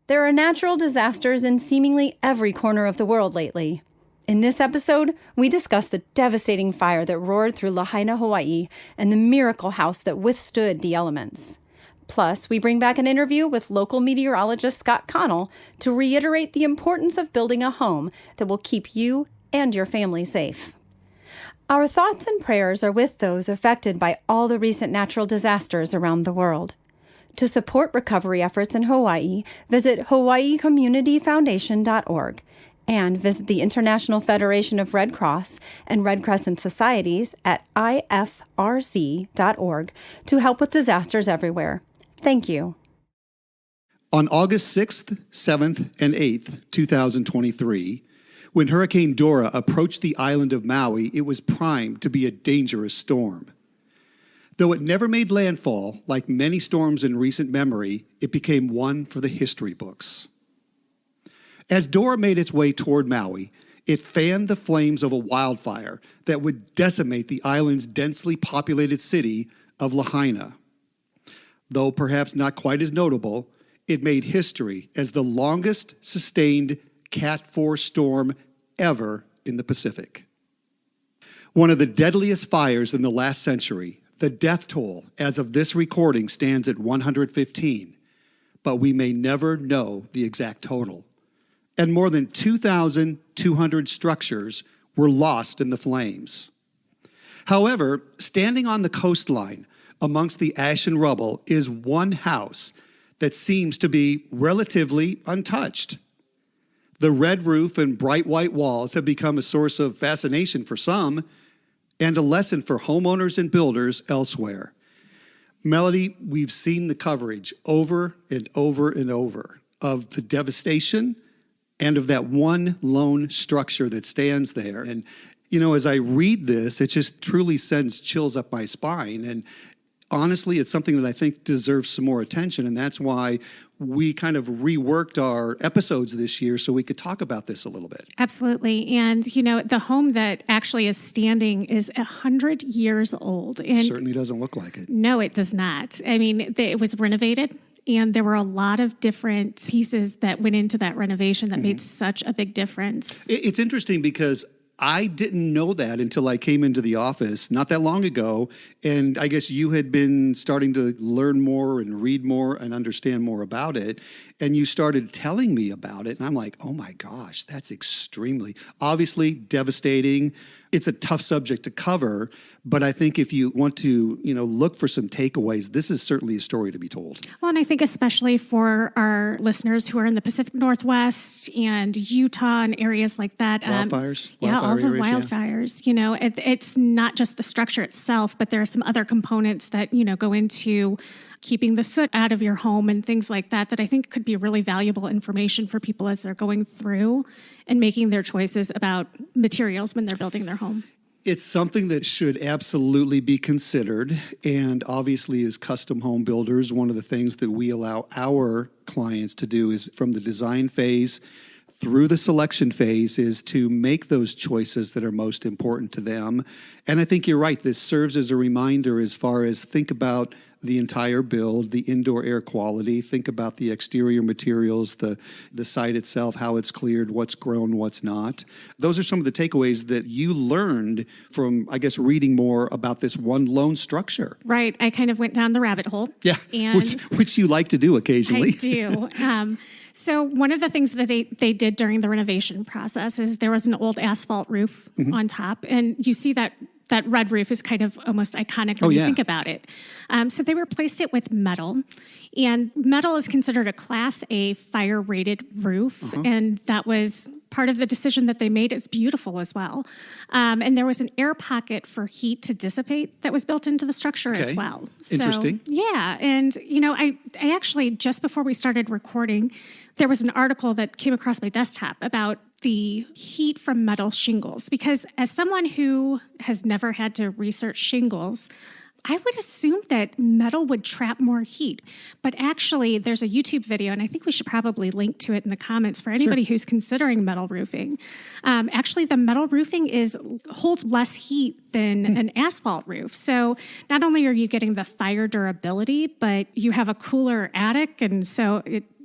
There are natural disasters in seemingly every corner of the world lately. In this episode, we discuss the devastating fire that roared through Lahaina, Hawaii, and the miracle house that withstood the elements. Plus, we bring back an interview with local meteorologist Scott Connell to reiterate the importance of building a home that will keep you and your family safe. Our thoughts and prayers are with those affected by all the recent natural disasters around the world. To support recovery efforts in Hawaii, visit hawaiicommunityfoundation.org and visit the International Federation of Red Cross and Red Crescent Societies at ifrc.org to help with disasters everywhere. Thank you. On August 6th, 7th, and 8th, 2023, when Hurricane Dora approached the island of Maui, it was primed to be a dangerous storm. Though it never made landfall, like many storms in recent memory, it became one for the history books. As Dora made its way toward Maui, it fanned the flames of a wildfire that would decimate the island's densely populated city of Lahaina. Though perhaps not quite as notable, it made history as the longest sustained Cat 4 storm ever in the Pacific. One of the deadliest fires in the last century, the death toll as of this recording stands at 115, but we may never know the exact total. And more than 2,200 structures were lost in the flames. However, standing on the coastline amongst the ash and rubble is one house that seems to be relatively untouched. The red roof and bright white walls have become a source of fascination for some and a lesson for homeowners and builders elsewhere. Melody, we've seen the coverage over and over and over of the devastation and of that one lone structure that stands there. And, you know, as I read this, it just truly sends chills up my spine. And honestly, it's something that I think deserves some more attention, and that's why we kind of reworked our episodes this year so we could talk about this a little bit. Absolutely. And, you know, the home that actually is standing is 100 years old. And certainly doesn't look like it. No, it does not. I mean, it was renovated, and there were a lot of different pieces that went into that renovation that made such a big difference. It's interesting because I didn't know that until I came into the office not that long ago, and I guess you had been starting to learn more and read more and understand more about it, and you started telling me about it, and I'm like, oh my gosh, that's extremely, obviously devastating. It's a tough subject to cover, but I think if you want to, look for some takeaways, this is certainly a story to be told. Well, and I think especially for our listeners who are in the Pacific Northwest and Utah and areas like that. Wildfires. All the wildfires. Yeah. It's not just the structure itself, but there are some other components that, go into keeping the soot out of your home and things like that I think could be really valuable information for people as they're going through and making their choices about materials when they're building their home. It's something that should absolutely be considered. And obviously, as custom home builders, one of the things that we allow our clients to do is from the design phase through the selection phase is to make those choices that are most important to them. And I think you're right. This serves as a reminder as far as think about the entire build, the indoor air quality, think about the exterior materials, the site itself, how it's cleared, what's grown, what's not. Those are some of the takeaways that you learned from, I guess, reading more about this one lone structure. Right. I kind of went down the rabbit hole. Yeah, which you like to do occasionally. I do. So one of the things that they did during the renovation process is there was an old asphalt roof on top, and you see that red roof is kind of almost iconic when you think about it. So they replaced it with metal, and metal is considered a Class A fire-rated roof, and that was part of the decision that they made. Is beautiful as well. And there was an air pocket for heat to dissipate that was built into the structure as well. So, interesting. Yeah, and I actually, just before we started recording, there was an article that came across my desktop about the heat from metal shingles, because as someone who has never had to research shingles, I would assume that metal would trap more heat. But actually, there's a YouTube video, and I think we should probably link to it in the comments for anybody who's considering metal roofing. Actually, the metal roofing holds less heat than an asphalt roof. So not only are you getting the fire durability, but you have a cooler attic, and so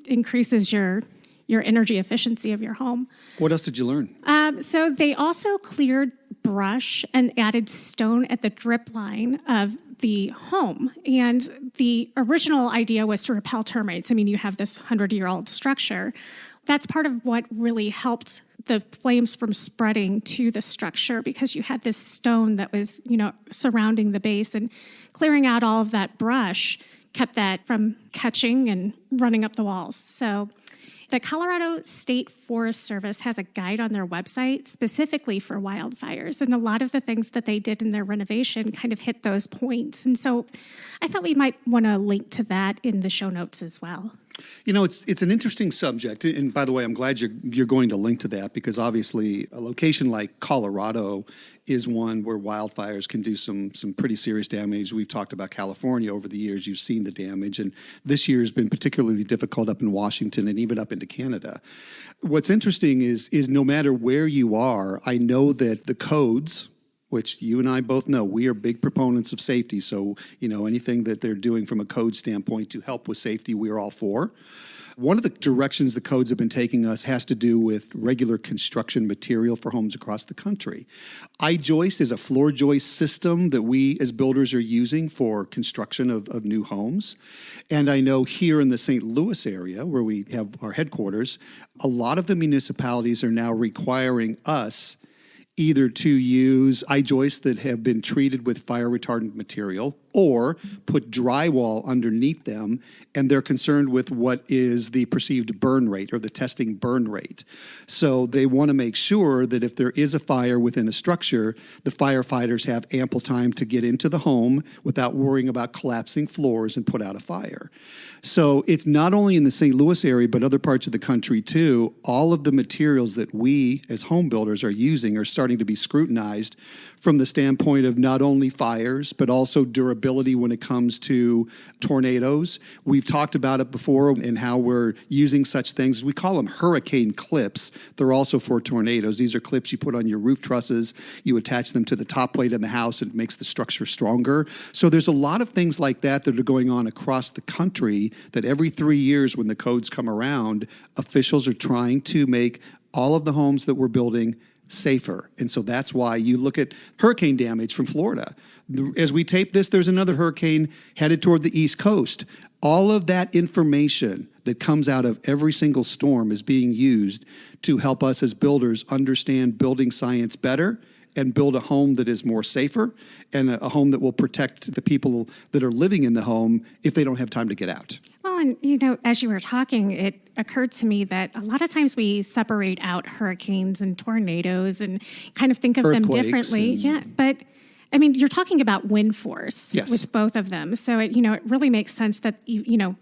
increases your energy efficiency of your home. What else did you learn? So they also cleared brush and added stone at the drip line of the home. And the original idea was to repel termites. I mean, you have this 100-year-old structure. That's part of what really helped the flames from spreading to the structure, because you had this stone that was, surrounding the base, and clearing out all of that brush kept that from catching and running up the walls. So the Colorado State Forest Service has a guide on their website specifically for wildfires, and a lot of the things that they did in their renovation kind of hit those points. And so I thought we might want to link to that in the show notes as well. It's an interesting subject. And by the way, I'm glad you're going to link to that, because obviously a location like Colorado is one where wildfires can do some pretty serious damage. We've talked about California over the years. You've seen the damage. And this year has been particularly difficult up in Washington and even up into Canada. What's interesting is no matter where you are, I know that the codes, which you and I both know, we are big proponents of safety. So, anything that they're doing from a code standpoint to help with safety, we're all for. One of the directions the codes have been taking us has to do with regular construction material for homes across the country. I-joist is a floor joist system that we as builders are using for construction of new homes. And I know here in the St. Louis area, where we have our headquarters, a lot of the municipalities are now requiring us either to use I-joists that have been treated with fire retardant material or put drywall underneath them, and they're concerned with what is the perceived burn rate or the testing burn rate. So they want to make sure that if there is a fire within a structure, the firefighters have ample time to get into the home without worrying about collapsing floors and put out a fire. So it's not only in the St. Louis area, but other parts of the country too. All of the materials that we as home builders are using are starting to be scrutinized from the standpoint of not only fires, but also durability when it comes to tornadoes. We've talked about it before and how we're using such things. We call them hurricane clips. They're also for tornadoes. These are clips you put on your roof trusses. You attach them to the top plate of the house, and it makes the structure stronger. So there's a lot of things like that that are going on across the country that every 3 years when the codes come around, officials are trying to make all of the homes that we're building safer. And so that's why you look at hurricane damage from Florida. As we tape this, there's another hurricane headed toward the East Coast. All of that information that comes out of every single storm is being used to help us as builders understand building science better and build a home that is more safer and a home that will protect the people that are living in the home if they don't have time to get out. Well, and as you were talking, it occurred to me that a lot of times we separate out hurricanes and tornadoes and kind of think of them differently. Yeah, but I mean, you're talking about wind force with both of them. So, it really makes sense that,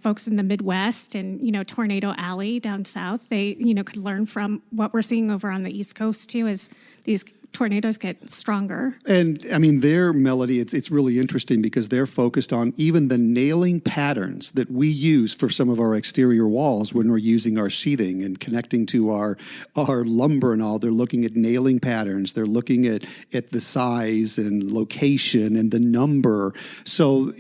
folks in the Midwest and, Tornado Alley down south, they, could learn from what we're seeing over on the East Coast too, as these tornadoes get stronger. And I mean, their melody, it's really interesting because they're focused on even the nailing patterns that we use for some of our exterior walls when we're using our sheathing and connecting to our lumber and all. They're looking at nailing patterns. They're looking at the size and location and the number. So,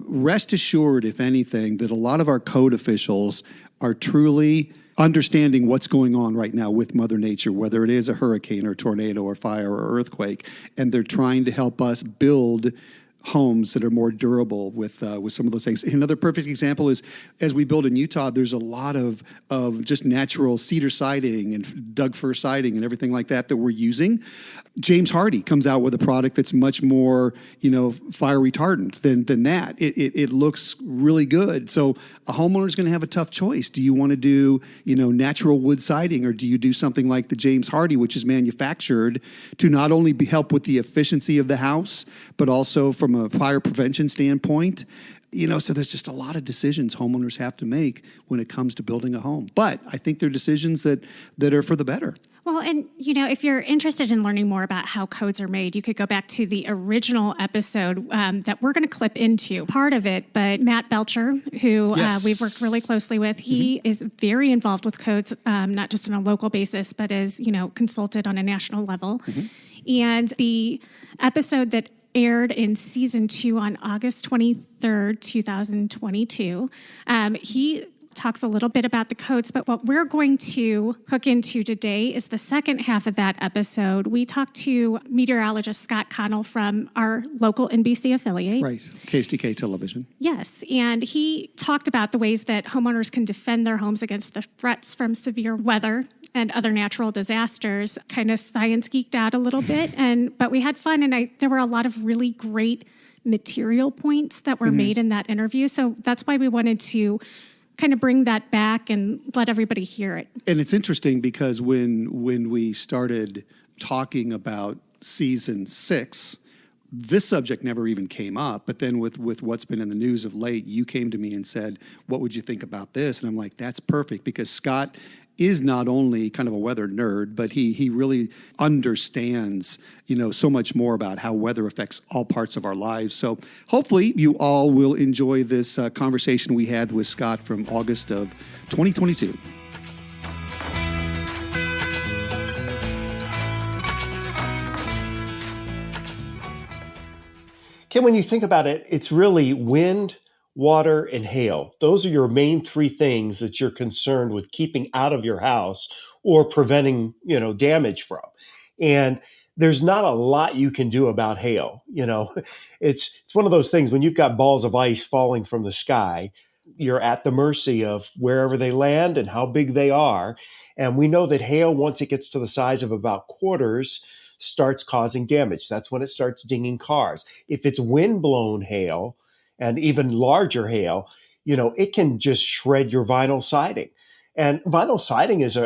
rest assured, if anything, that a lot of our code officials are truly understanding what's going on right now with Mother Nature, whether it is a hurricane or tornado or fire or earthquake, and they're trying to help us build homes that are more durable with some of those things. Another perfect example is, as we build in Utah, there's a lot of just natural cedar siding and Doug fir siding and everything like that we're using. James Hardie comes out with a product that's much more, fire retardant than that. It looks really good. So a homeowner is going to have a tough choice. Do you want to do, natural wood siding, or do you do something like the James Hardie, which is manufactured to not only help with the efficiency of the house, but also from a fire prevention standpoint? So there's just a lot of decisions homeowners have to make when it comes to building a home. But I think they're decisions that are for the better. Well, and, if you're interested in learning more about how codes are made, you could go back to the original episode that we're going to clip into part of it. But Matt Belcher, who we've worked really closely with, he is very involved with codes, not just on a local basis, but as, consulted on a national level. And the episode that aired in season 2 on August 23rd, 2022, he talks a little bit about the codes, but what we're going to hook into today is the second half of that episode. We talked to meteorologist Scott Connell from our local NBC affiliate. Right, KSTK Television. Yes, and he talked about the ways that homeowners can defend their homes against the threats from severe weather and other natural disasters. Kind of science geeked out a little bit, but we had fun, and there were a lot of really great material points that were made in that interview. So that's why we wanted to kind of bring that back and let everybody hear it. And it's interesting because when we started talking about season 6, this subject never even came up. But then with what's been in the news of late, you came to me and said, what would you think about this? And I'm like, that's perfect, because Scott is not only kind of a weather nerd, but he really understands, so much more about how weather affects all parts of our lives. So hopefully you all will enjoy this conversation we had with Scott from August of 2022. Kim, when you think about it, it's really wind, water, and hail. Those are your main 3 things that you're concerned with keeping out of your house or preventing, damage from. And there's not a lot you can do about hail. It's one of those things when you've got balls of ice falling from the sky, you're at the mercy of wherever they land and how big they are. And we know that hail, once it gets to the size of about quarters, starts causing damage. That's when it starts dinging cars. If it's wind-blown hail, and even larger hail, it can just shred your vinyl siding. And vinyl siding is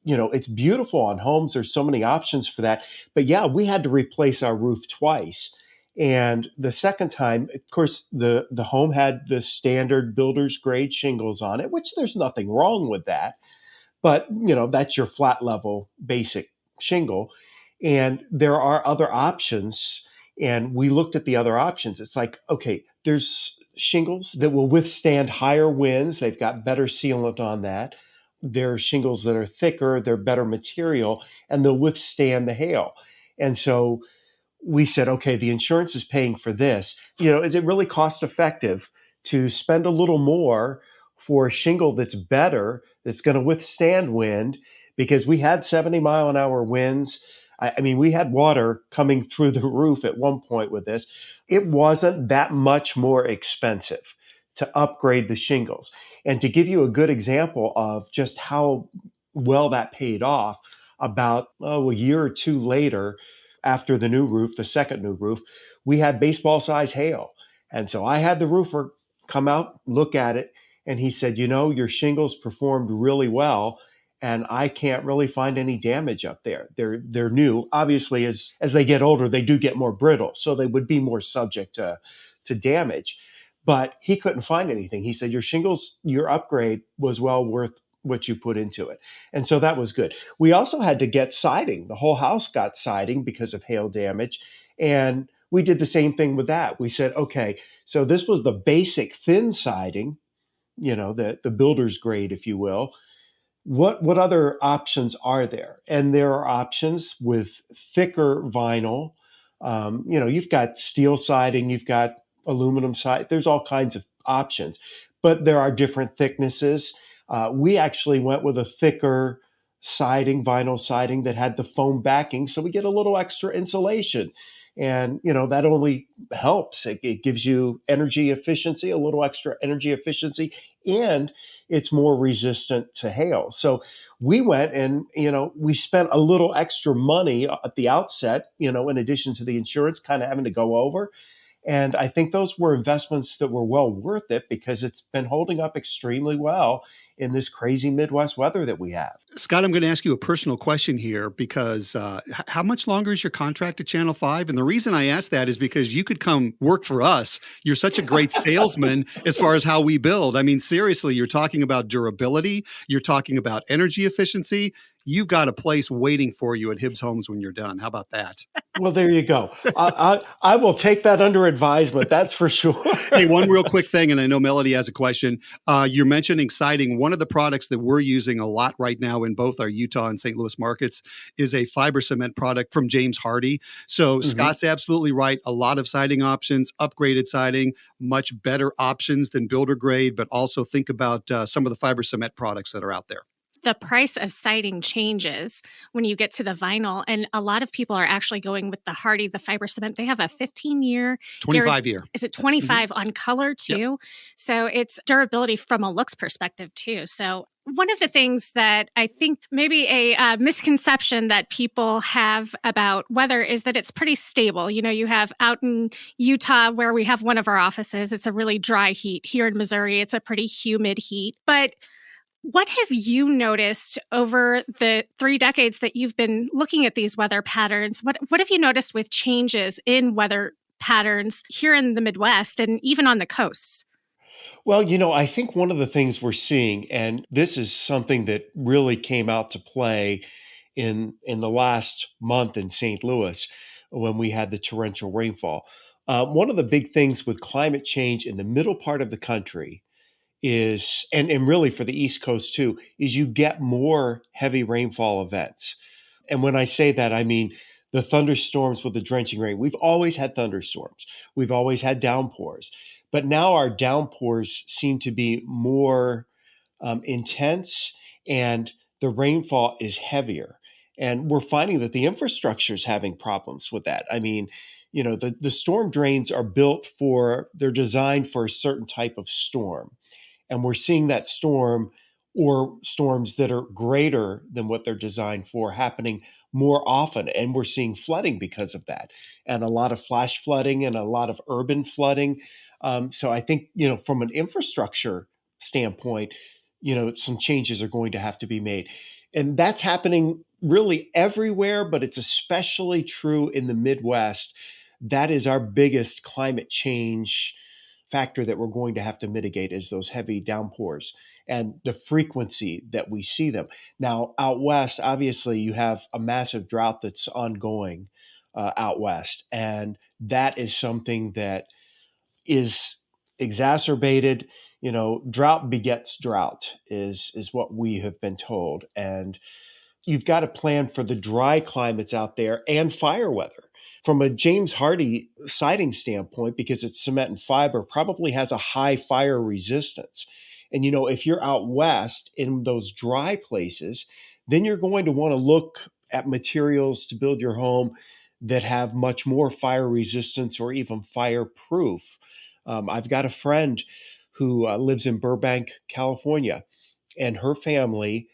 it's beautiful on homes. There's so many options for that. But yeah, we had to replace our roof twice. And the second time, of course, the home had the standard builder's grade shingles on it, which there's nothing wrong with that. But, that's your flat level basic shingle. And there are other options. And we looked at the other options. It's like, okay, there's shingles that will withstand higher winds. They've got better sealant on that. There are shingles that are thicker, they're better material, and they'll withstand the hail. And so we said, okay, the insurance is paying for this. Is it really cost effective to spend a little more for a shingle that's better, that's going to withstand wind? Because we had 70-mile-an-hour winds. I mean, we had water coming through the roof at one point with this. It wasn't that much more expensive to upgrade the shingles. And to give you a good example of just how well that paid off, about a year or 2 later, after the new roof, the second new roof, we had baseball-size hail. And so I had the roofer come out, look at it, and he said, your shingles performed really well. And I can't really find any damage up there. They're new. Obviously, as they get older, they do get more brittle, so they would be more subject to damage. But he couldn't find anything. He said, your upgrade was well worth what you put into it. And so that was good. We also had to get siding. The whole house got siding because of hail damage. And we did the same thing with that. We said, okay, so this was the basic thin siding, the builder's grade, if you will. What other options are there? And there are options with thicker vinyl. You've got steel siding, you've got aluminum siding. There's all kinds of options, but there are different thicknesses. We actually went with a thicker siding, vinyl siding that had the foam backing, so we get a little extra insulation. And, that only helps. It gives you energy efficiency, a little extra energy efficiency, and it's more resistant to hail. So we went and, we spent a little extra money at the outset, in addition to the insurance kind of having to go over. And I think those were investments that were well worth it because it's been holding up extremely well in this crazy Midwest weather that we have. Scott, I'm going to ask you a personal question here because how much longer is your contract at Channel 5? And the reason I ask that is because you could come work for us. You're such a great salesman as far as how we build. I mean, seriously, you're talking about durability. You're talking about energy efficiency. you've got a place waiting for you at Hibbs Homes when you're done. How about that? Well, there you go. I will take that under advisement. That's for sure. Hey, one real quick thing, and I know Melody has a question. You're mentioning siding. One of the products that we're using a lot right now in both our Utah and St. Louis markets is a fiber cement product from James Hardie. So Scott's absolutely right. A lot of siding options, upgraded siding, much better options than builder grade, but also think about some of the fiber cement products that are out there. The price of siding changes when you get to the vinyl. And a lot of people are actually going with the Hardie, the fiber cement. They have a 15-year. 25-year. Is it 25 on color too? Yep. So it's durability from a looks perspective too. So one of the things that I think maybe a misconception that people have about weather is that it's pretty stable. You know, you have out in Utah where we have one of our offices, it's a really dry heat. Here in Missouri, it's a pretty humid heat. But what have you noticed over the 3 decades that you've been looking at these weather patterns? What have you noticed with changes in weather patterns here in the Midwest and even on the coasts? Well, I think one of the things we're seeing, and this is something that really came out to play in the last month in St. Louis when we had the torrential rainfall. One of the big things with climate change in the middle part of the country is, and really for the East Coast too, is you get more heavy rainfall events. And when I say that, I mean the thunderstorms with the drenching rain. We've always had thunderstorms. We've always had downpours. But now our downpours seem to be more intense and the rainfall is heavier. And we're finding that the infrastructure is having problems with that. I mean, the storm drains are they're designed for a certain type of storm. And we're seeing that storm or storms that are greater than what they're designed for happening more often. And we're seeing flooding because of that, and a lot of flash flooding and a lot of urban flooding. So I think, from an infrastructure standpoint, some changes are going to have to be made. And that's happening really everywhere, but it's especially true in the Midwest. That is our biggest climate change factor that we're going to have to mitigate, is those heavy downpours and the frequency that we see them. Now, out west, obviously, you have a massive drought that's ongoing out west. And that is something that is exacerbated. Drought begets drought is what we have been told. And you've got to plan for the dry climates out there and fire weather. From a James Hardie siding standpoint, because it's cement and fiber, probably has a high fire resistance. And, if you're out west in those dry places, then you're going to want to look at materials to build your home that have much more fire resistance or even fireproof. I've got a friend who lives in Burbank, California, and her family,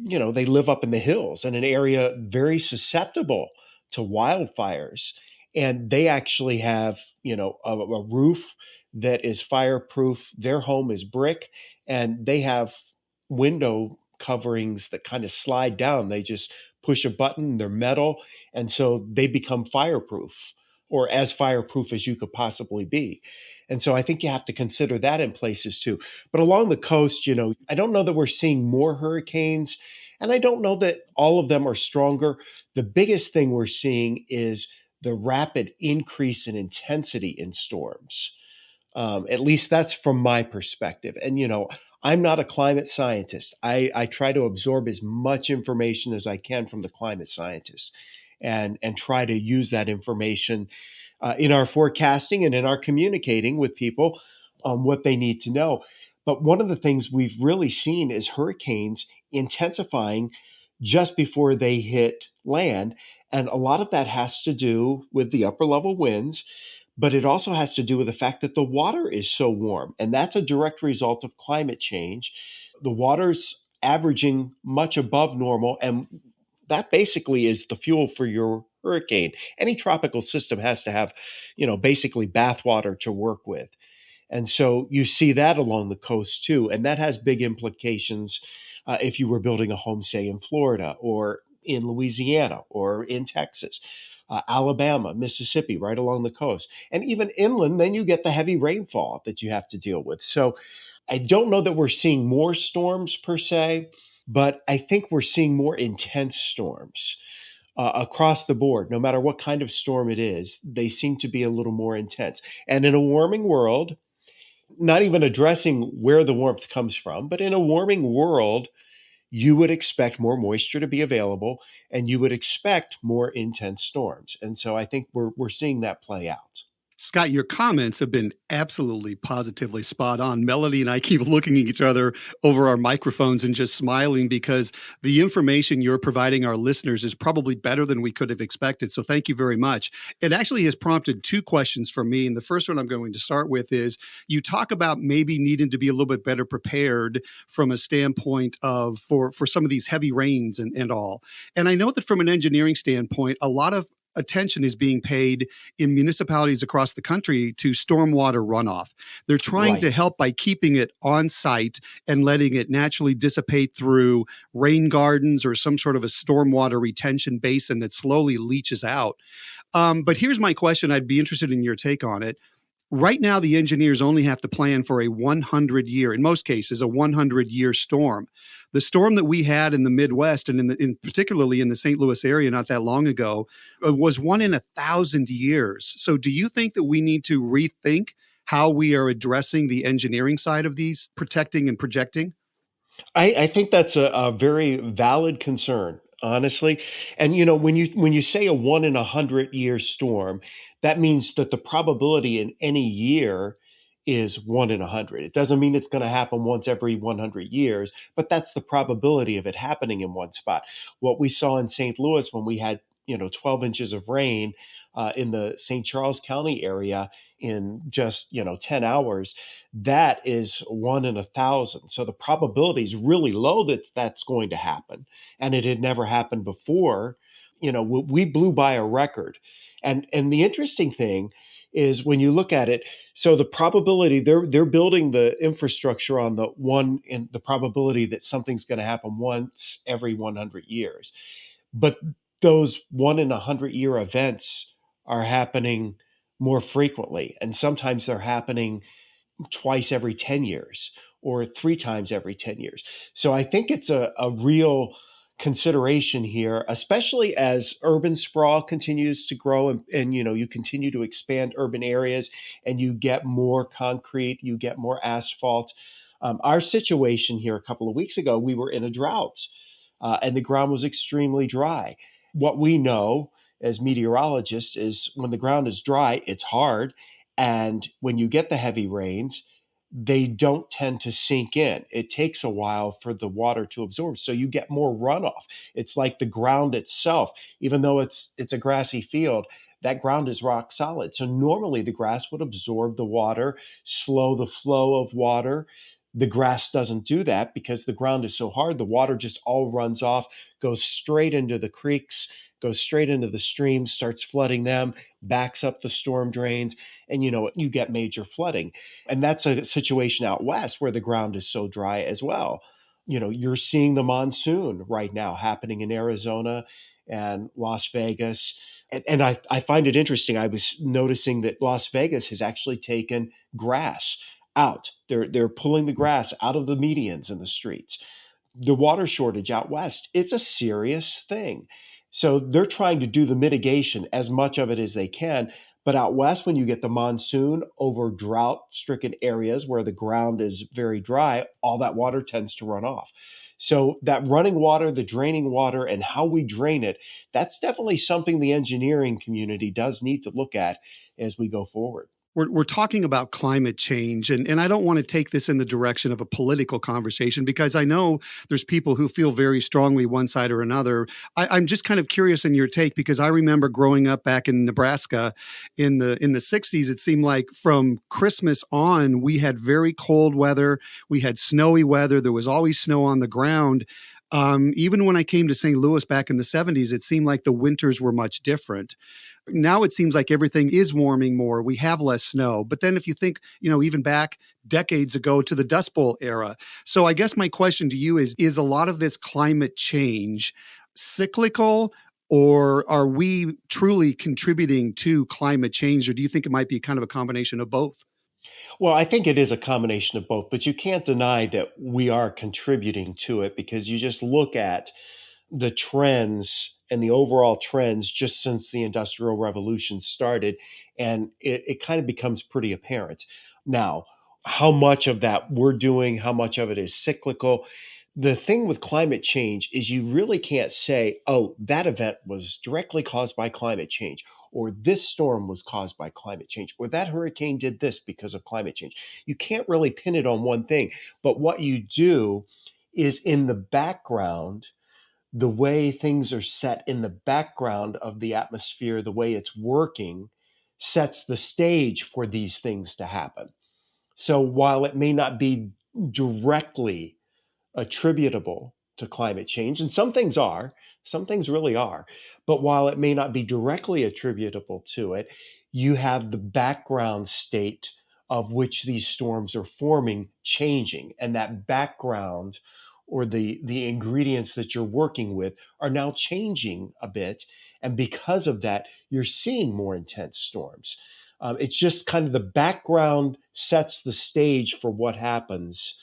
they live up in the hills in an area very susceptible to wildfires. And they actually have, a roof that is fireproof. Their home is brick, and they have window coverings that kind of slide down. They just push a button, they're metal, and so they become fireproof, or as fireproof as you could possibly be. And so I think you have to consider that in places too. But along the coast, I don't know that we're seeing more hurricanes, and I don't know that all of them are stronger. The biggest thing we're seeing is the rapid increase in intensity in storms. At least that's from my perspective. And, I'm not a climate scientist. I try to absorb as much information as I can from the climate scientists and try to use that information in our forecasting and in our communicating with people on what they need to know. But one of the things we've really seen is hurricanes intensifying just before they hit land. And a lot of that has to do with the upper level winds, but it also has to do with the fact that the water is so warm. And that's a direct result of climate change. The water's averaging much above normal, and that basically is the fuel for your hurricane. Any tropical system has to have, basically bath water to work with. And so you see that along the coast too. And that has big implications if you were building a home, say, in Florida or in Louisiana or in Texas, Alabama, Mississippi, right along the coast. And even inland, then you get the heavy rainfall that you have to deal with. So I don't know that we're seeing more storms per se, But I think we're seeing more intense storms across the board. No matter what kind of storm it is, they seem to be a little more intense. And in a warming world, not even addressing where the warmth comes from, but in a warming world, you would expect more moisture to be available and you would expect more intense storms. And so I think we're seeing that play out. Scott, your comments have been absolutely positively spot on. Melody and I keep looking at each other over our microphones and just smiling because the information you're providing our listeners is probably better than we could have expected. So thank you very much. It actually has prompted two questions for me. And the first one I'm going to start with is you talk about maybe needing to be a little bit better prepared from a standpoint of for some of these heavy rains and all. And I know that from an engineering standpoint, a lot of attention is being paid in municipalities across the country to stormwater runoff. They're trying to help by keeping it on site and letting it naturally dissipate through rain gardens or some sort of a stormwater retention basin that slowly leaches out. But here's my question. I'd be interested in your take on it. Right now, the engineers only have to plan for a 100-year, in most cases, a 100-year storm. The storm that we had in the Midwest and particularly in the St. Louis area not that long ago was 1 in 1,000 years. So do you think that we need to rethink how we are addressing the engineering side of these protecting and projecting? I think that's a very valid concern, honestly. And when you say a 1 in 100-year storm, that means that the probability in any year is 1 in 100. It doesn't mean it's going to happen once every 100 years, but that's the probability of it happening in one spot. What we saw in St. Louis when we had 12 inches of rain in the St. Charles County area in just 10 hours, that is 1 in 1,000. So the probability is really low that that's going to happen, and it had never happened before. We blew by a record, and the interesting thing is when you look at it, so the probability they're building the infrastructure on the one in the probability that something's going to happen once every 100 years, but those 1 in 100-year events are happening more frequently. And sometimes they're happening twice every 10 years or 3 times every 10 years. So I think it's a real consideration here, especially as urban sprawl continues to grow and you continue to expand urban areas and you get more concrete, you get more asphalt. Our situation here a couple of weeks ago, we were in a drought and the ground was extremely dry. What we know as meteorologists is when the ground is dry, it's hard. And when you get the heavy rains, they don't tend to sink in. It takes a while for the water to absorb. So you get more runoff. It's like the ground itself, even though it's a grassy field, that ground is rock solid. So normally the grass would absorb the water, slow the flow of water. The grass doesn't do that because the ground is so hard. The water just all runs off, goes straight into the creeks, goes straight into the streams, starts flooding them, backs up the storm drains, and you get major flooding. And that's a situation out west where the ground is so dry as well. You're seeing the monsoon right now happening in Arizona and Las Vegas. And I find it interesting. I was noticing that Las Vegas has actually taken grass out. They're pulling the grass out of the medians in the streets. The water shortage out west, it's a serious thing. So they're trying to do the mitigation, as much of it as they can. But out west, when you get the monsoon over drought-stricken areas where the ground is very dry, all that water tends to run off. So that running water, the draining water, and how we drain it, that's definitely something the engineering community does need to look at as we go forward. We're talking about climate change, and I don't want to take this in the direction of a political conversation because I know there's people who feel very strongly one side or another. I'm just kind of curious in your take because I remember growing up back in Nebraska in the 60s. It seemed like from Christmas on, we had very cold weather. We had snowy weather. There was always snow on the ground. Even when I came to St. Louis back in the 70s, it seemed like the winters were much different. Now it seems like everything is warming more. We have less snow. But then if you think, even back decades ago to the Dust Bowl era. So I guess my question to you is a lot of this climate change cyclical, or are we truly contributing to climate change? Or do you think it might be kind of a combination of both? Well, I think it is a combination of both, but you can't deny that we are contributing to it because you just look at the trends and the overall trends just since the Industrial Revolution started, and it kind of becomes pretty apparent. Now, how much of that we're doing, how much of it is cyclical. The thing with climate change is you really can't say, oh, that event was directly caused by climate change, or this storm was caused by climate change, or that hurricane did this because of climate change. You can't really pin it on one thing. But what you do is in the background, the way things are set in the background of the atmosphere, the way it's working, sets the stage for these things to happen. So while it may not be directly attributable to climate change, and some things are, some things really are, but while it may not be directly attributable to it, you have the background state of which these storms are forming changing, and that background or the ingredients that you're working with are now changing a bit, and because of that you're seeing more intense storms. It's just kind of the background sets the stage for what happens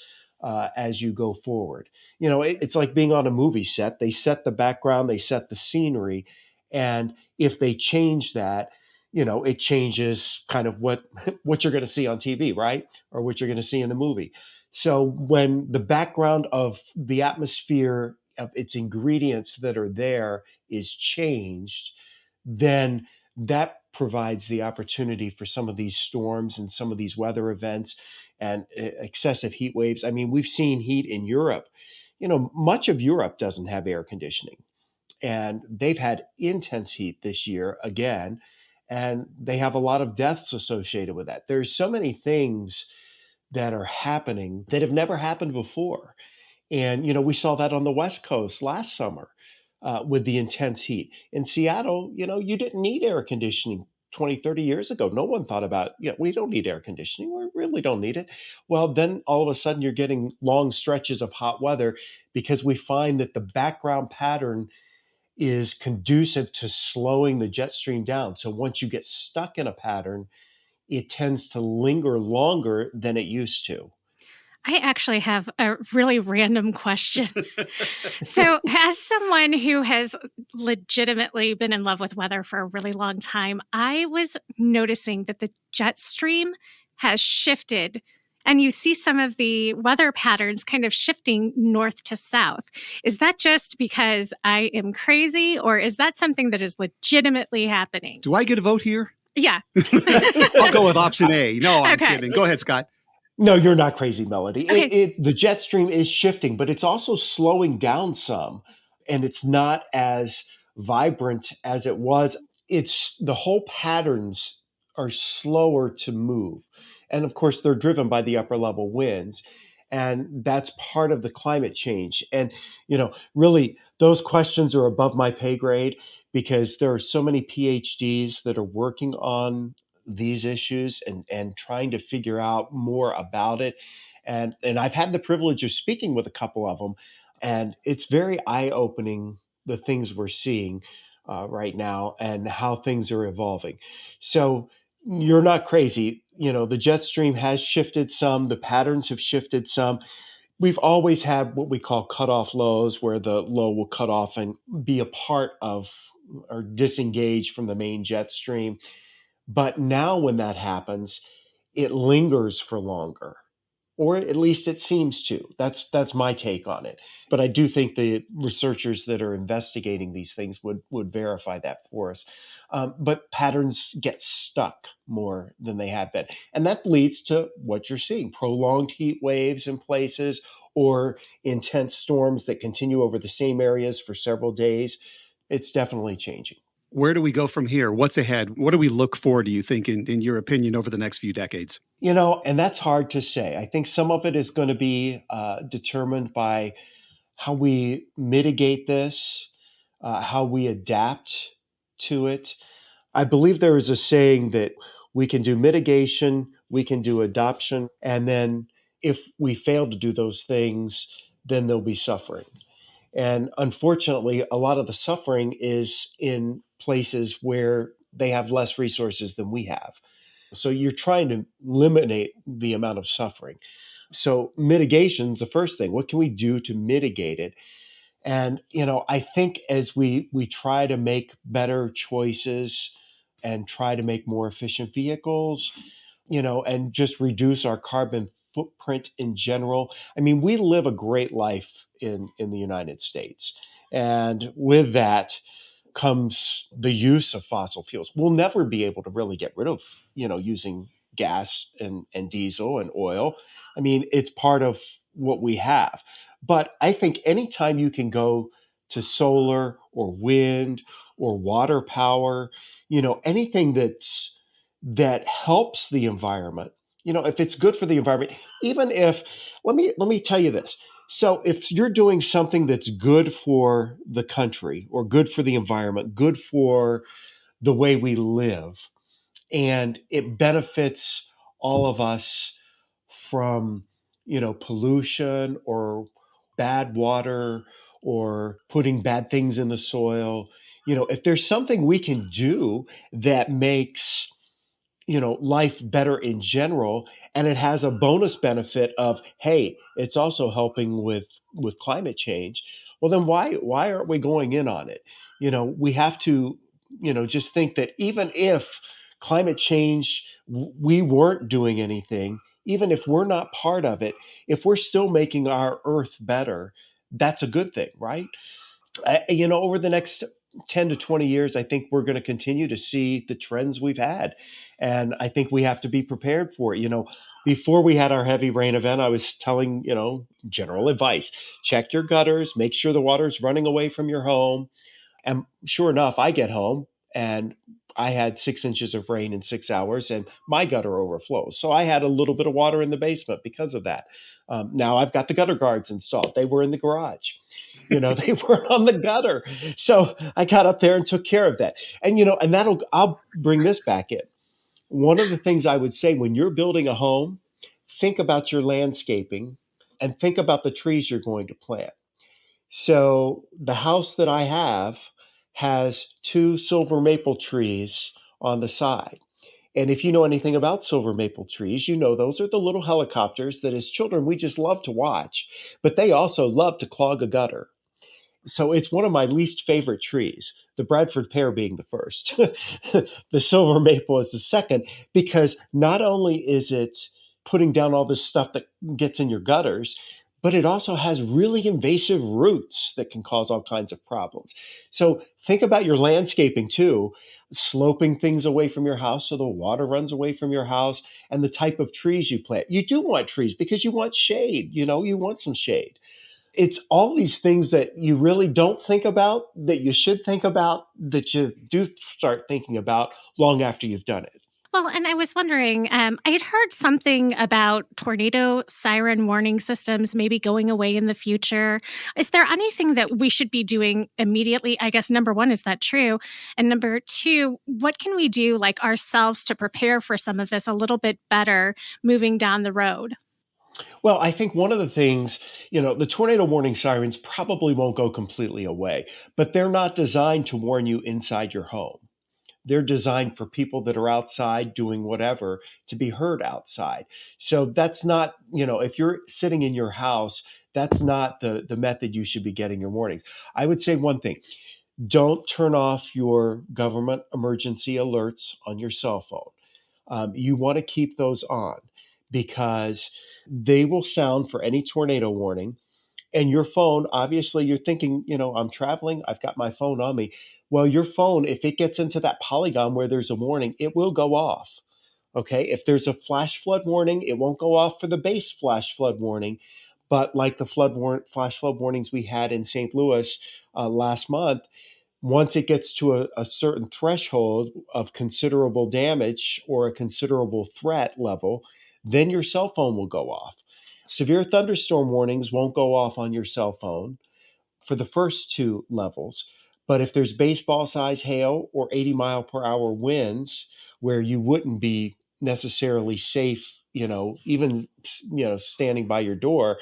as you go forward. It's like being on a movie set. They set the background, they set the scenery, and if they change that, it changes kind of what you're going to see on TV, right? Or what you're going to see in the movie. So when the background of the atmosphere, of its ingredients that are there, is changed, then that provides the opportunity for some of these storms and some of these weather events and excessive heat waves. I mean, we've seen heat in Europe. Much of Europe doesn't have air conditioning, and they've had intense heat this year again, and they have a lot of deaths associated with that. There's so many things that are happening that have never happened before. And, we saw that on the West Coast last summer with the intense heat. In Seattle, you didn't need air conditioning 20, 30 years ago. No one thought about, we don't need air conditioning. We really don't need it. Well, then all of a sudden you're getting long stretches of hot weather because we find that the background pattern is conducive to slowing the jet stream down. So once you get stuck in a pattern, it tends to linger longer than it used to. I actually have a really random question. So, as someone who has legitimately been in love with weather for a really long time, I was noticing that the jet stream has shifted, and you see some of the weather patterns kind of shifting north to south. Is that just because I am crazy, or is that something that is legitimately happening? Do I get a vote here? Yeah. I'll go with option A. No, I'm kidding. Go ahead, Scott. No, you're not crazy, Melody. Okay. The jet stream is shifting, but it's also slowing down some, and it's not as vibrant as it was. It's the whole patterns are slower to move. And of course, they're driven by the upper level winds. And that's part of the climate change. And, really, those questions are above my pay grade because there are so many PhDs that are working on these issues and trying to figure out more about it. And I've had the privilege of speaking with a couple of them, and it's very eye-opening, the things we're seeing right now and how things are evolving. So you're not crazy. The jet stream has shifted some, the patterns have shifted some. We've always had what we call cutoff lows, where the low will cut off and be a part of or disengage from the main jet stream. But now when that happens, it lingers for longer, or at least it seems to. That's my take on it. But I do think the researchers that are investigating these things would verify that for us. But patterns get stuck more than they have been. And that leads to what you're seeing, prolonged heat waves in places or intense storms that continue over the same areas for several days. It's definitely changing. Where do we go from here? What's ahead? What do we look for, do you think, in your opinion, over the next few decades? And that's hard to say. I think some of it is going to be determined by how we mitigate this, how we adapt to it. I believe there is a saying that we can do mitigation, we can do adoption, and then if we fail to do those things, then there'll be suffering. And unfortunately, a lot of the suffering is in places where they have less resources than we have. So you're trying to eliminate the amount of suffering. So mitigation's the first thing. What can we do to mitigate it? And, I think as we try to make better choices and try to make more efficient vehicles, and just reduce our carbon footprint in general. I mean, we live a great life in the United States. And with that comes the use of fossil fuels. We'll never be able to really get rid of, using gas and diesel and oil. I mean, it's part of what we have. But I think anytime you can go to solar or wind or water power, anything that helps the environment, if it's good for the environment, even if, let me tell you this. So if you're doing something that's good for the country or good for the environment, good for the way we live, and it benefits all of us from, pollution or bad water or putting bad things in the soil, if there's something we can do that makes life better in general, and it has a bonus benefit of, hey, it's also helping with climate change, well, then why aren't we going in on it? We have to just think that even if climate change, we weren't doing anything, even if we're not part of it, if we're still making our earth better, that's a good thing, right? Over the next 10 to 20 years, I think we're going to continue to see the trends we've had. And I think we have to be prepared for it. Before we had our heavy rain event, I was telling, general advice: check your gutters, make sure the water's running away from your home. And sure enough, I get home and I had 6 inches of rain in 6 hours and my gutter overflows. So I had a little bit of water in the basement because of that. Now I've got the gutter guards installed. They were in the garage. They were on the gutter. So I got up there and took care of that. And, and I'll bring this back in. One of the things I would say when you're building a home, think about your landscaping and think about the trees you're going to plant. So the house that I have has 2 silver maple trees on the side. And if you know anything about silver maple trees, those are the little helicopters that as children we just love to watch, but they also love to clog a gutter. So it's one of my least favorite trees, the Bradford pear being the first. The silver maple is the second, because not only is it putting down all this stuff that gets in your gutters, but it also has really invasive roots that can cause all kinds of problems. So think about your landscaping too, sloping things away from your house so the water runs away from your house, and the type of trees you plant. You do want trees because you want shade, you want some shade. It's all these things that you really don't think about, that you should think about, that you do start thinking about long after you've done it. Well, and I was wondering, I had heard something about tornado siren warning systems maybe going away in the future. Is there anything that we should be doing immediately? I guess, number one, is that true? And number two, what can we do like ourselves to prepare for some of this a little bit better moving down the road? Well, I think one of the things, the tornado warning sirens probably won't go completely away, but they're not designed to warn you inside your home. They're designed for people that are outside doing whatever to be heard outside. So that's not, if you're sitting in your house, that's not the method you should be getting your warnings. I would say one thing: don't turn off your government emergency alerts on your cell phone. You want to keep those on, because they will sound for any tornado warning. And your phone, obviously, you're thinking, I'm traveling, I've got my phone on me. Well, your phone, if it gets into that polygon where there's a warning, it will go off. Okay. If there's a flash flood warning, it won't go off for the base flash flood warning. But like the flash flood warnings we had in St. Louis last month, once it gets to a certain threshold of considerable damage or a considerable threat level, then your cell phone will go off. Severe thunderstorm warnings won't go off on your cell phone for the first 2 levels. But if there's baseball size hail or 80 mile per hour winds where you wouldn't be necessarily safe, even, standing by your door,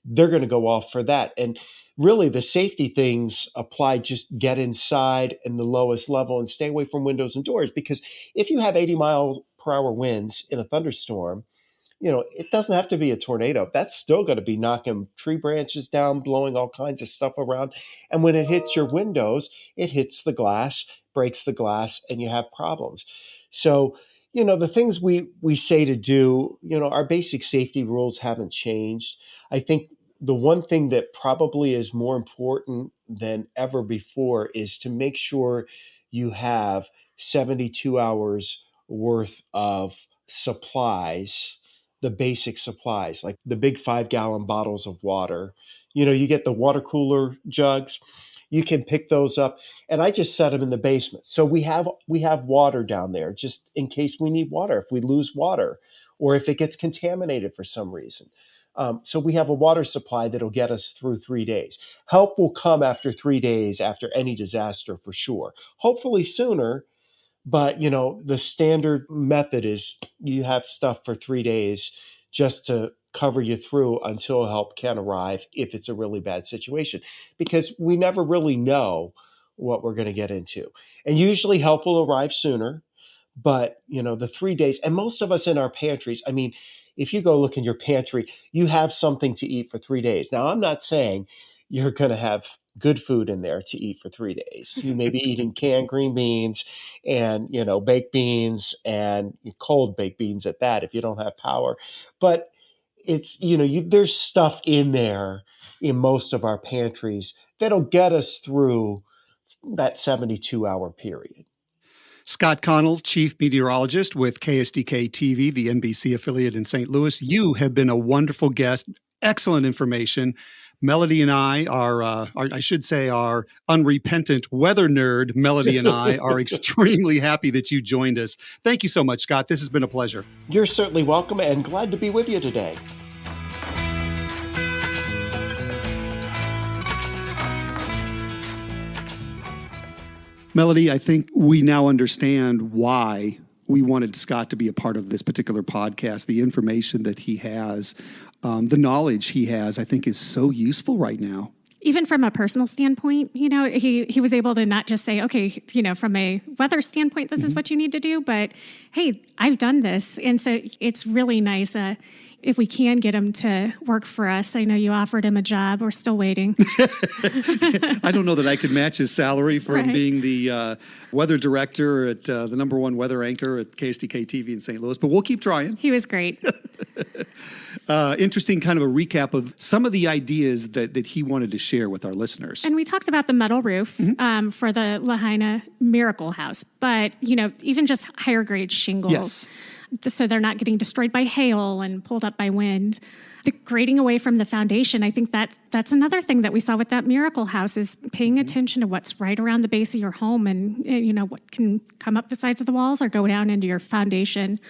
they're going to go off for that. And really the safety things apply. Just get inside in the lowest level and stay away from windows and doors, because if you have 80 mile per hour winds in a thunderstorm, it doesn't have to be a tornado. That's still going to be knocking tree branches down, blowing all kinds of stuff around. And when it hits your windows, it hits the glass, breaks the glass, and you have problems. So, the things we say to do, our basic safety rules haven't changed. I think the one thing that probably is more important than ever before is to make sure you have 72 hours worth of supplies, the basic supplies, like the big 5-gallon bottles of water. You get the water cooler jugs. You can pick those up, and I just set them in the basement. So we have water down there just in case we need water, if we lose water, or if it gets contaminated for some reason. So we have a water supply that'll get us through 3 days. Help will come after 3 days after any disaster for sure. Hopefully sooner. But, the standard method is you have stuff for 3 days just to cover you through until help can arrive if it's a really bad situation, because we never really know what we're going to get into. And usually help will arrive sooner, but, the 3 days, and most of us in our pantries, I mean, if you go look in your pantry, you have something to eat for 3 days. Now, I'm not saying you're going to have good food in there to eat for 3 days. You may be eating canned green beans and, baked beans and cold baked beans at that if you don't have power. But it's, there's stuff in there in most of our pantries that'll get us through that 72-hour period. Scott Connell, Chief Meteorologist with KSDK TV, the NBC affiliate in St. Louis. You have been a wonderful guest. Excellent information. Melody and I are our unrepentant weather nerd, Melody and I are extremely happy that you joined us. Thank you so much, Scott. This has been a pleasure. You're certainly welcome, and glad to be with you today. Melody, I think we now understand why we wanted Scott to be a part of this particular podcast. The information that he has, the knowledge he has, I think is so useful right now. Even from a personal standpoint, he was able to not just say, okay, from a weather standpoint, this is what you need to do, but hey, I've done this. And so it's really nice if we can get him to work for us. I know you offered him a job. We're still waiting. I don't know that I could match his salary from being the weather director at the number one weather anchor at KSDK TV in St. Louis, but we'll keep trying. He was great. Interesting kind of a recap of some of the ideas that he wanted to share with our listeners. And we talked about the metal roof for the Lahaina Miracle House, but, even just higher grade shingles. Yes. So they're not getting destroyed by hail and pulled up by wind. The grading away from the foundation, I think that's another thing that we saw with that Miracle House is paying attention to what's right around the base of your home and, what can come up the sides of the walls or go down into your foundation.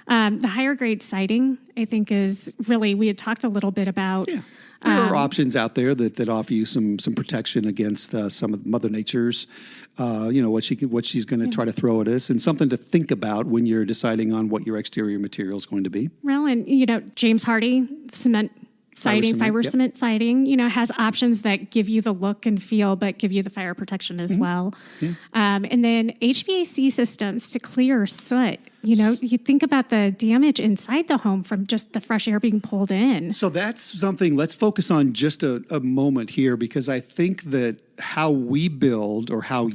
The higher grade siding, I think, is really, we had talked a little bit about. Yeah. There are options out there that offer you some protection against some of Mother Nature's, what she's going to try to throw at us, and something to think about when you're deciding on what your exterior material is going to be. Well, and James Hardie cement siding, fiber cement siding, has options that give you the look and feel, but give you the fire protection as well. Yeah. And then HVAC systems to clear soot. You think about the damage inside the home from just the fresh air being pulled in. So that's something, let's focus on just a moment here, because I think that how we build or how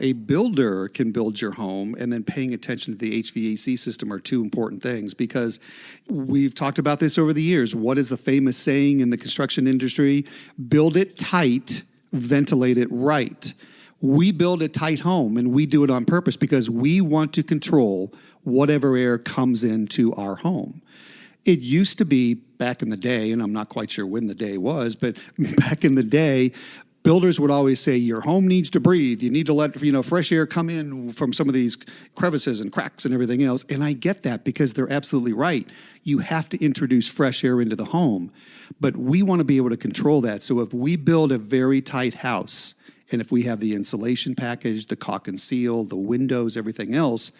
a builder can build your home and then paying attention to the HVAC system are two important things, because we've talked about this over the years. What is the famous saying in the construction industry? Build it tight, ventilate it right. We build a tight home, and we do it on purpose because we want to control whatever air comes into our home. It used to be back in the day, and I'm not quite sure when the day was, but back in the day, builders would always say, your home needs to breathe. You need to let fresh air come in from some of these crevices and cracks and everything else. And I get that because they're absolutely right. You have to introduce fresh air into the home. But we want to be able to control that. So if we build a very tight house, and if we have the insulation package, the caulk and seal, the windows, everything else,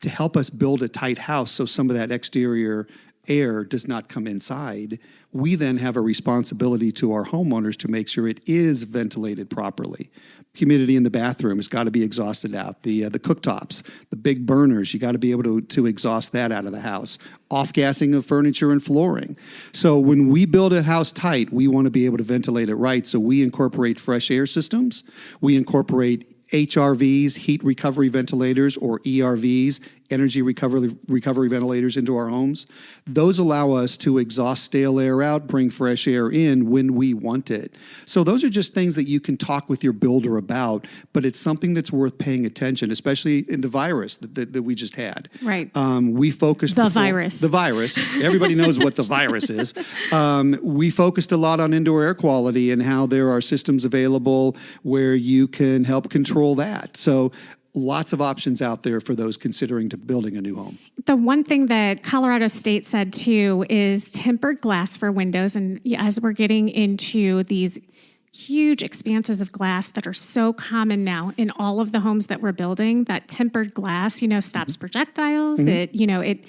to help us build a tight house so some of that exterior air does not come inside, we then have a responsibility to our homeowners to make sure it is ventilated properly. Humidity in the bathroom has got to be exhausted out. The cooktops, the big burners, you got to be able to exhaust that out of the house. Off-gassing of furniture and flooring. So when we build a house tight, we want to be able to ventilate it right. So we incorporate fresh air systems. We incorporate HRVs, heat recovery ventilators, or ERVs, energy recovery ventilators into our homes. Those allow us to exhaust stale air out, bring fresh air in when we want it. So those are just things that you can talk with your builder about, but it's something that's worth paying attention, especially in the virus that we just had. Right. We focused The virus. Everybody knows what the virus is. We focused a lot on indoor air quality and how there are systems available where you can help control that. So lots of options out there for those considering building a new home. The one thing that Colorado State said too is tempered glass for windows. And as we're getting into these huge expanses of glass that are so common now in all of the homes that we're building, that tempered glass, stops projectiles. It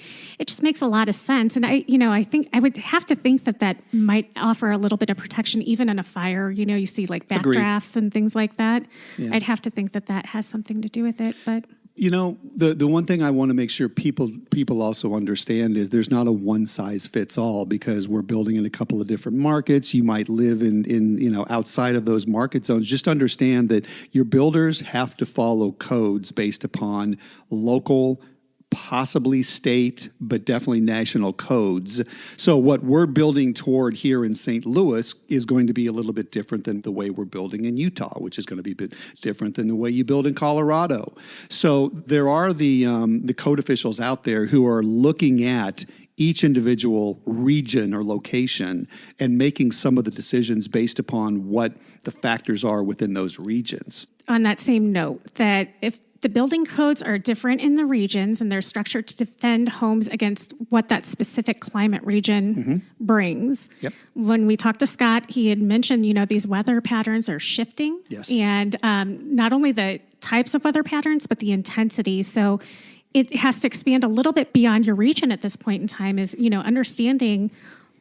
just makes a lot of sense. And I think I would have to think that might offer a little bit of protection even in a fire. You see like backdrafts and things like that. Yeah. I'd have to think that has something to do with it, but the one thing I want to make sure people also understand is there's not a one size fits all, because we're building in a couple of different markets. You might live in outside of those market zones. Just understand that your builders have to follow codes based upon local, possibly state, but definitely national codes. So what we're building toward here in St. Louis is going to be a little bit different than the way we're building in Utah, which is going to be a bit different than the way you build in Colorado. So there are the code officials out there who are looking at each individual region or location and making some of the decisions based upon what the factors are within those regions. On that same note, that if the building codes are different in the regions and they're structured to defend homes against what that specific climate region brings. Yep. When we talked to Scott, he had mentioned, these weather patterns are shifting. Yes. And not only the types of weather patterns, but the intensity. So it has to expand a little bit beyond your region at this point in time, is, understanding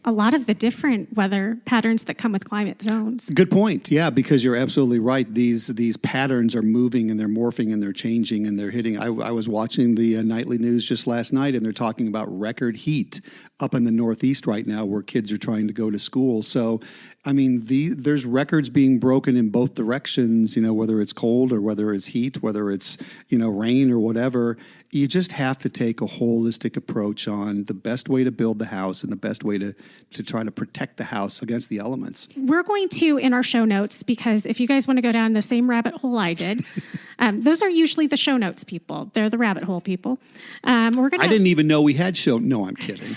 a lot of the different weather patterns that come with climate zones. Good point. Yeah, because you're absolutely right. These patterns are moving and they're morphing and they're changing and they're hitting. I was watching the nightly news just last night, and they're talking about record heat up in the Northeast right now where kids are trying to go to school. So, there's records being broken in both directions, whether it's cold or whether it's heat, whether it's, rain or whatever. You just have to take a holistic approach on the best way to build the house and the best way to try to protect the house against the elements. We're going to, in our show notes, because if you guys want to go down the same rabbit hole I did, those are usually the show notes people. They're the rabbit hole people. I didn't even know we had No, I'm kidding.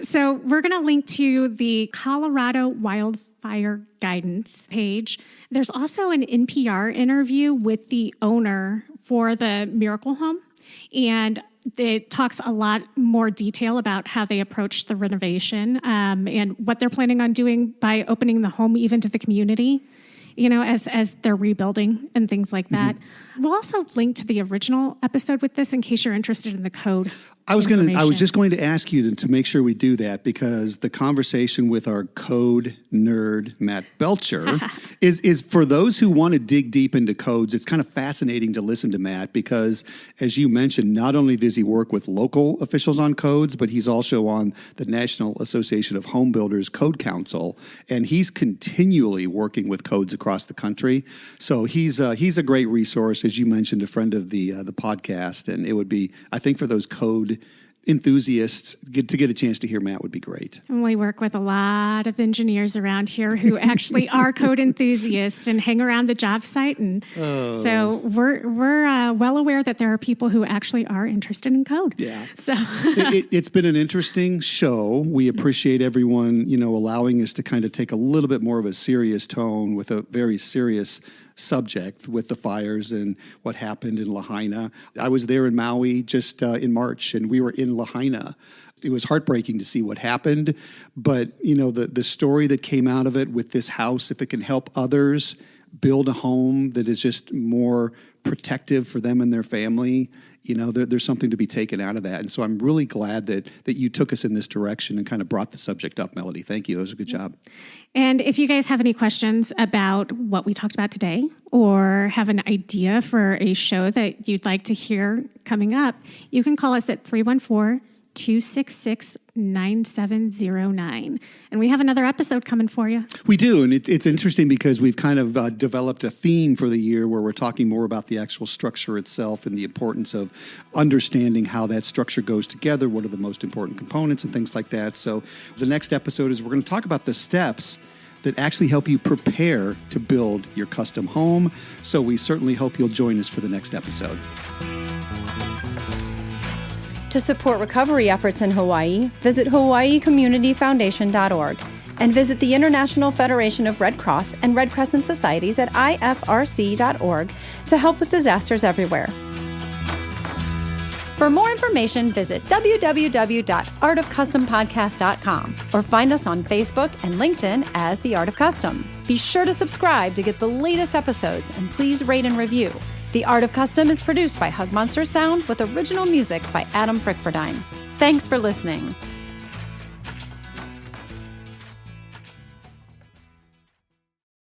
So we're going to link to the Colorado Wildfire Guidance page. There's also an NPR interview with the owner for the Miracle Home, and it talks a lot more detail about how they approach the renovation and what they're planning on doing by opening the home even to the community, as they're rebuilding and things like that. We'll also link to the original episode with this in case you're interested in the code. I was just going to ask you to make sure we do that, because the conversation with our code nerd, Matt Belcher, is for those who want to dig deep into codes. It's kind of fascinating to listen to Matt because, as you mentioned, not only does he work with local officials on codes, but he's also on the National Association of Home Builders Code Council, and he's continually working with codes across the country. So he's a great resource, as you mentioned, a friend of the podcast, and it would be, I think, for those code enthusiasts, to get a chance to hear Matt would be great. We work with a lot of engineers around here who actually are code enthusiasts and hang around the job site, and so we're well aware that there are people who actually are interested in code. Yeah. So it's been an interesting show. We appreciate everyone, allowing us to kind of take a little bit more of a serious tone with a very serious subject with the fires and what happened in Lahaina. I was there in Maui just in March, and we were in Lahaina. It was heartbreaking to see what happened, but the story that came out of it with this house, if it can help others build a home that is just more protective for them and their family, there's something to be taken out of that. And so I'm really glad that you took us in this direction and kind of brought the subject up, Melody. Thank you. It was a good job. And if you guys have any questions about what we talked about today or have an idea for a show that you'd like to hear coming up, you can call us at 314-266-9709. And we have another episode coming for you. We do. And it's interesting because we've kind of developed a theme for the year where we're talking more about the actual structure itself and the importance of understanding how that structure goes together, what are the most important components and things like that. So the next episode is we're going to talk about the steps that actually help you prepare to build your custom home. So we certainly hope you'll join us for the next episode. To support recovery efforts in Hawaii, visit hawaiicommunityfoundation.org and visit the International Federation of Red Cross and Red Crescent Societies at ifrc.org to help with disasters everywhere. For more information, visit www.artofcustompodcast.com or find us on Facebook and LinkedIn as The Art of Custom. Be sure to subscribe to get the latest episodes and please rate and review. The Art of Custom is produced by Hug Monster Sound with original music by Adam Frickfordine. Thanks for listening.